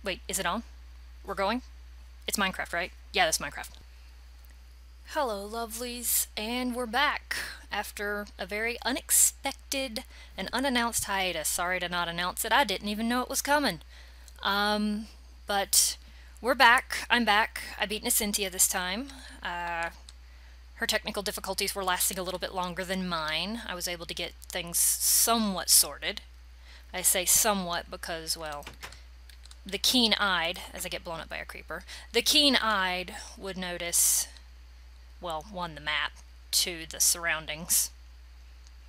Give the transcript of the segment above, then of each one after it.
Wait, is it on? We're going? It's Minecraft, right? Yeah, that's Minecraft. Hello, lovelies, and we're back after a very unexpected and unannounced hiatus. Sorry to not announce it. I didn't even know it was coming. But we're back. I'm back. I beat Nacentia this time. Her technical difficulties were lasting a little bit longer than mine. I was able to get things somewhat sorted. I say somewhat because, well, the keen-eyed, as I get blown up by a creeper, the keen-eyed would notice, well, one, the map, two, the surroundings.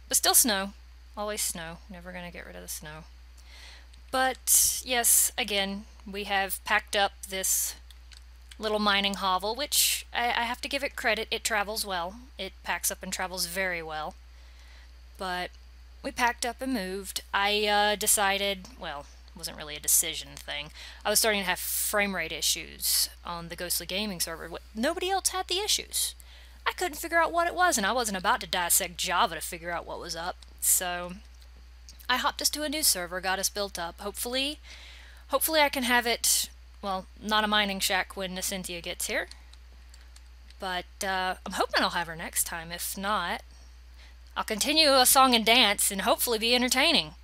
But still snow. Always snow. Never gonna get rid of the snow. But, yes, again, we have packed up this little mining hovel, which I have to give it credit. It travels well. It packs up and travels very well. But we packed up and moved. I decided, well, it wasn't really a decision thing. I was starting to have frame rate issues on the Ghostly Gaming server. Nobody else had the issues. I couldn't figure out what it was, and I wasn't about to dissect Java to figure out what was up. So I hopped us to a new server, got us built up. Hopefully I can have it, well, not a mining shack when Nacentia gets here. But I'm hoping I'll have her next time. If not, I'll continue a song and dance and hopefully be entertaining.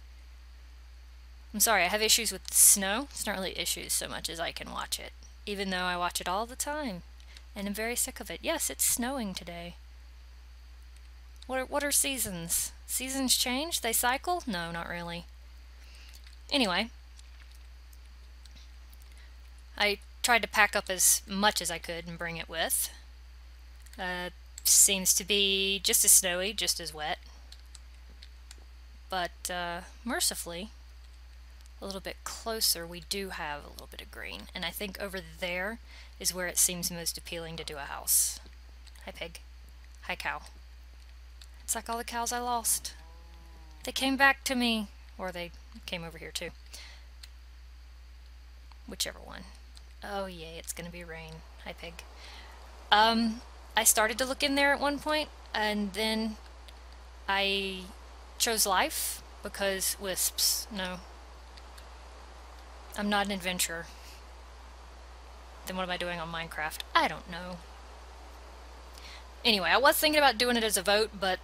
I'm sorry, I have issues with the snow. It's not really issues so much as I can watch it, even though I watch it all the time, and I'm very sick of it. Yes, it's snowing today. What are seasons? Seasons change? They cycle? No, not really. Anyway, I tried to pack up as much as I could and bring it with. Seems to be just as snowy, just as wet. But mercifully, a little bit closer, we do have a little bit of green. And I think over there is where it seems most appealing to do a house. Hi, pig. Hi, cow. It's like all the cows I lost. They came back to me. Or they came over here, too. Whichever one. Oh, yay, it's gonna be rain. Hi, pig. I started to look in there at one point, and then I chose life, because wisps, no. I'm not an adventurer. Then what am I doing on Minecraft? I don't know. Anyway, I was thinking about doing it as a vote, but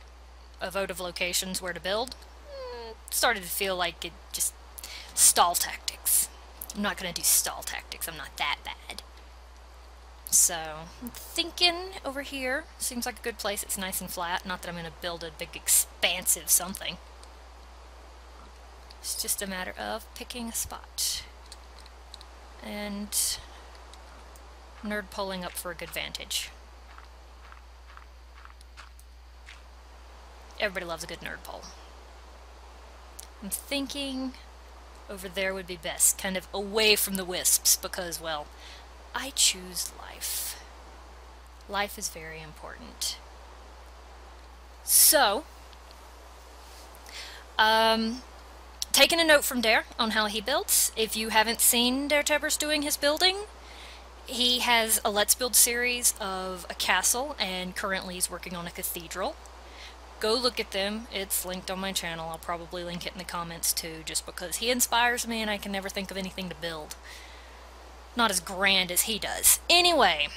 a vote of locations where to build started to feel like it just stall tactics. I'm not gonna do stall tactics, I'm not that bad. So, I'm thinking over here seems like a good place. It's nice and flat. Not that I'm gonna build a big expansive something. It's just a matter of picking a spot. And nerd pulling up for a good vantage. Everybody loves a good nerd pull. I'm thinking over there would be best, kind of away from the wisps, because, well, I choose life. Life is very important. So, taking a note from Der on how he builds. If you haven't seen DerTebbers doing his building, he has a Let's Build series of a castle, and currently he's working on a cathedral. Go look at them. It's linked on my channel. I'll probably link it in the comments too, just because he inspires me and I can never think of anything to build. Not as grand as he does. Anyway,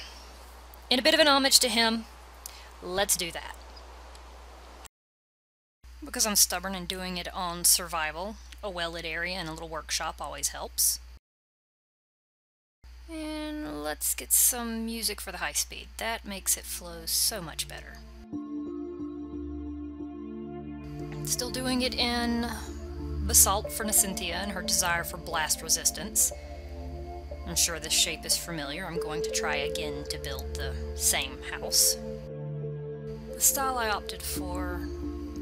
in a bit of an homage to him, let's do that. Because I'm stubborn and doing it on survival, a well-lit area and a little workshop always helps. And let's get some music for the high speed. That makes it flow so much better. Still doing it in basalt for Nacentia and her desire for blast resistance. I'm sure this shape is familiar. I'm going to try again to build the same house. The style I opted for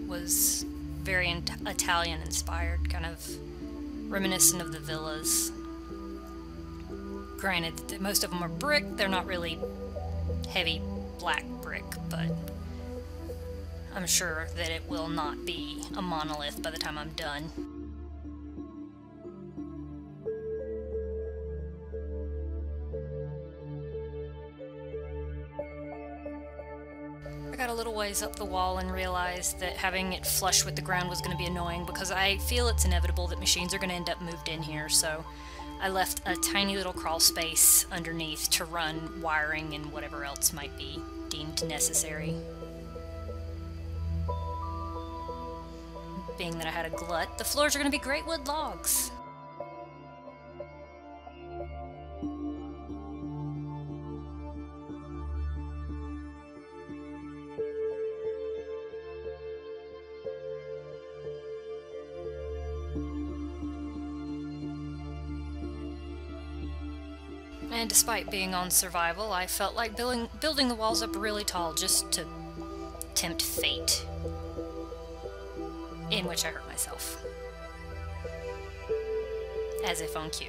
was very Italian inspired, kind of reminiscent of the villas. Granted, most of them are brick. They're not really heavy black brick, but I'm sure that it will not be a monolith by the time I'm done. I got a little ways up the wall and realized that having it flush with the ground was going to be annoying, because I feel it's inevitable that machines are going to end up moved in here, so I left a tiny little crawl space underneath to run wiring and whatever else might be deemed necessary. Being that I had a glut, the floors are going to be great wood logs. And despite being on survival, I felt like building the walls up really tall just to tempt fate. In which I hurt myself. As if on cue.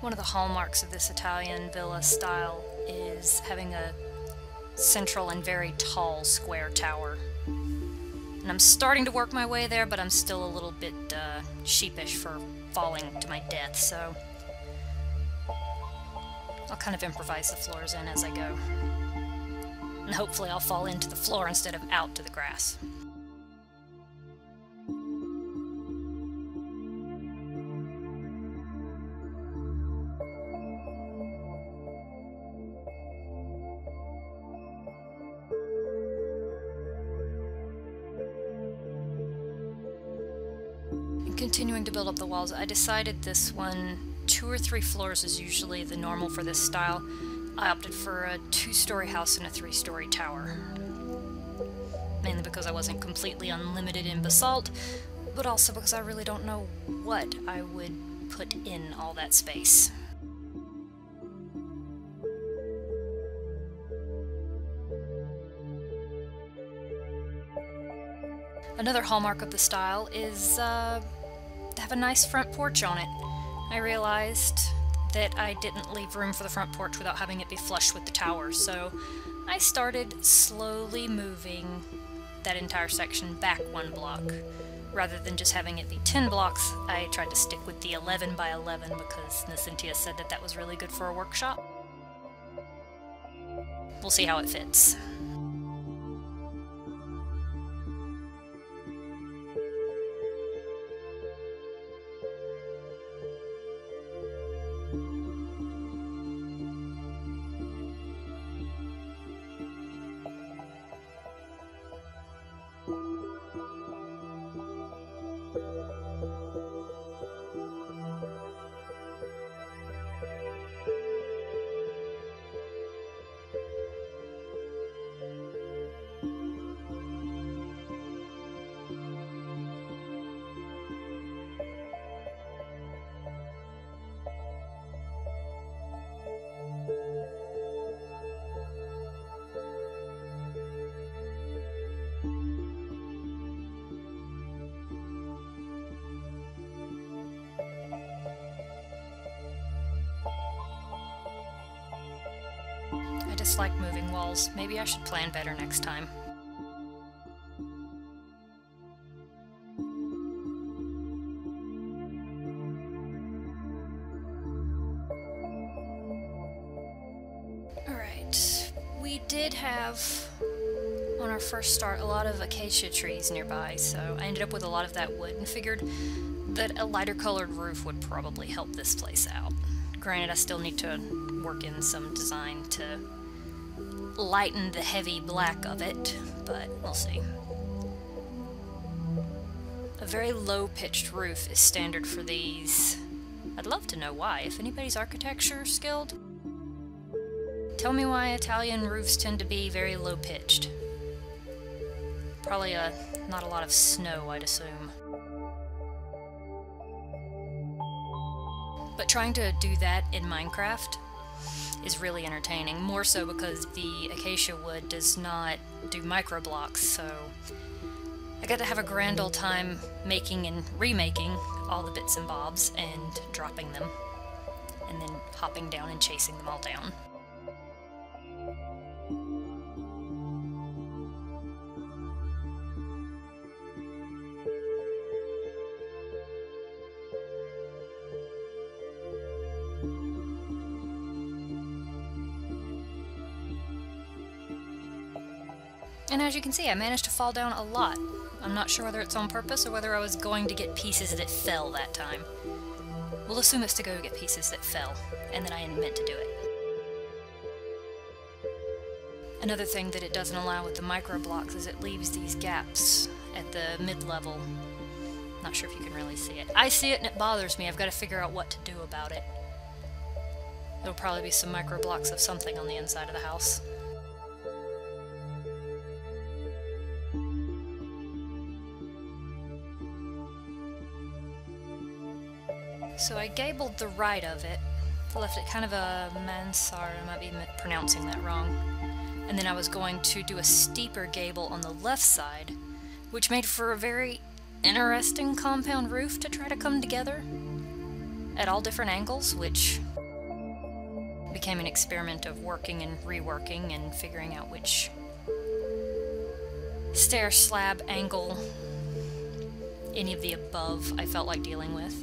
One of the hallmarks of this Italian villa style is having a central and very tall square tower. And I'm starting to work my way there, but I'm still a little bit sheepish for falling to my death, so I'll kind of improvise the floors in as I go. And hopefully I'll fall into the floor instead of out to the grass. Continuing to build up the walls, I decided this one, 2 or 3 floors is usually the normal for this style. I opted for a 2-story house and a 3-story tower. Mainly because I wasn't completely unlimited in basalt, but also because I really don't know what I would put in all that space. Another hallmark of the style is to have a nice front porch on it. I realized that I didn't leave room for the front porch without having it be flush with the tower, so I started slowly moving that entire section back 1 block. Rather than just having it be 10 blocks, I tried to stick with the 11 by 11 because Nacentia said that that was really good for a workshop. We'll see how it fits. I dislike moving walls. Maybe I should plan better next time. Alright, we did have, on our first start, a lot of acacia trees nearby, so I ended up with a lot of that wood and figured that a lighter colored roof would probably help this place out. Granted, I still need to work in some design to lighten the heavy black of it, but we'll see. A very low-pitched roof is standard for these. I'd love to know why. If anybody's architecture skilled, tell me why Italian roofs tend to be very low-pitched. Probably not a lot of snow, I'd assume. But trying to do that in Minecraft is really entertaining, more so because the acacia wood does not do microblocks, so I got to have a grand old time making and remaking all the bits and bobs and dropping them, and then hopping down and chasing them all down. And as you can see, I managed to fall down a lot. I'm not sure whether it's on purpose or whether I was going to get pieces that fell that time. We'll assume it's to go get pieces that fell, and that I meant to do it. Another thing that it doesn't allow with the micro blocks is it leaves these gaps at the mid-level. Not sure if you can really see it. I see it and it bothers me. I've got to figure out what to do about it. There'll probably be some micro blocks of something on the inside of the house. So I gabled the right of it, left it kind of a mansard, I might be pronouncing that wrong, and then I was going to do a steeper gable on the left side, which made for a very interesting compound roof to try to come together at all different angles, which became an experiment of working and reworking and figuring out which stair slab angle, any of the above, I felt like dealing with.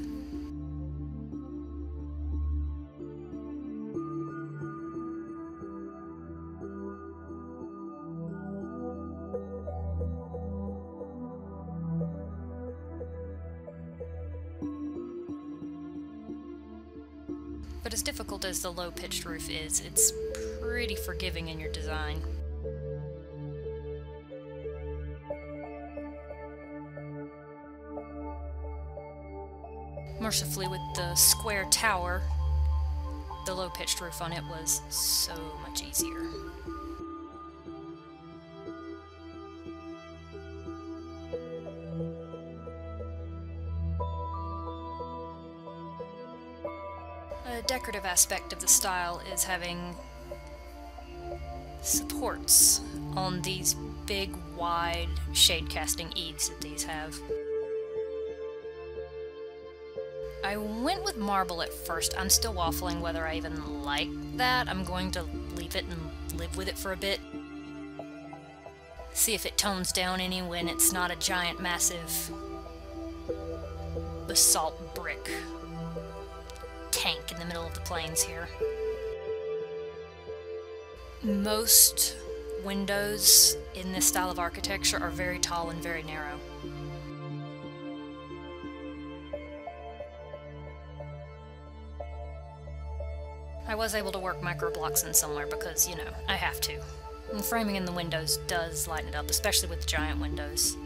But as difficult as the low-pitched roof is, it's pretty forgiving in your design. Mercifully, with the square tower, the low-pitched roof on it was so much easier. A decorative aspect of the style is having supports on these big, wide, shade-casting eaves that these have. I went with marble at first. I'm still waffling whether I even like that. I'm going to leave it and live with it for a bit. See if it tones down any when it's not a giant, massive basalt brick tank in the middle of the plains here. Most windows in this style of architecture are very tall and very narrow. I was able to work micro blocks in somewhere because, you know, I have to. And framing in the windows does lighten it up, especially with giant windows.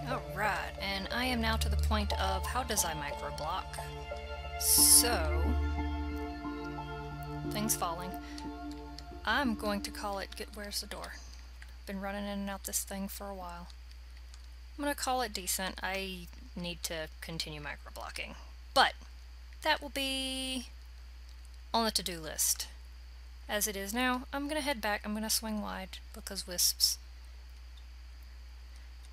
Alright, and I am now to the point of how does I micro block? So, things falling. I'm going to call it, where's the door? Been running in and out this thing for a while. I'm going to call it decent. I need to continue micro blocking. But that will be on the to-do list. As it is now, I'm going to head back. I'm going to swing wide because wisps.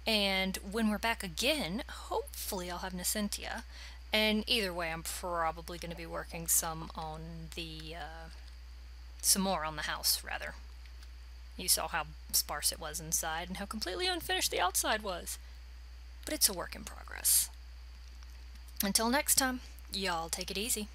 And when we're back again, hopefully I'll have Nacentia. And either way, I'm probably going to be working some on the, some more on the house, rather. You saw how sparse it was inside and how completely unfinished the outside was. But it's a work in progress. Until next time, y'all take it easy.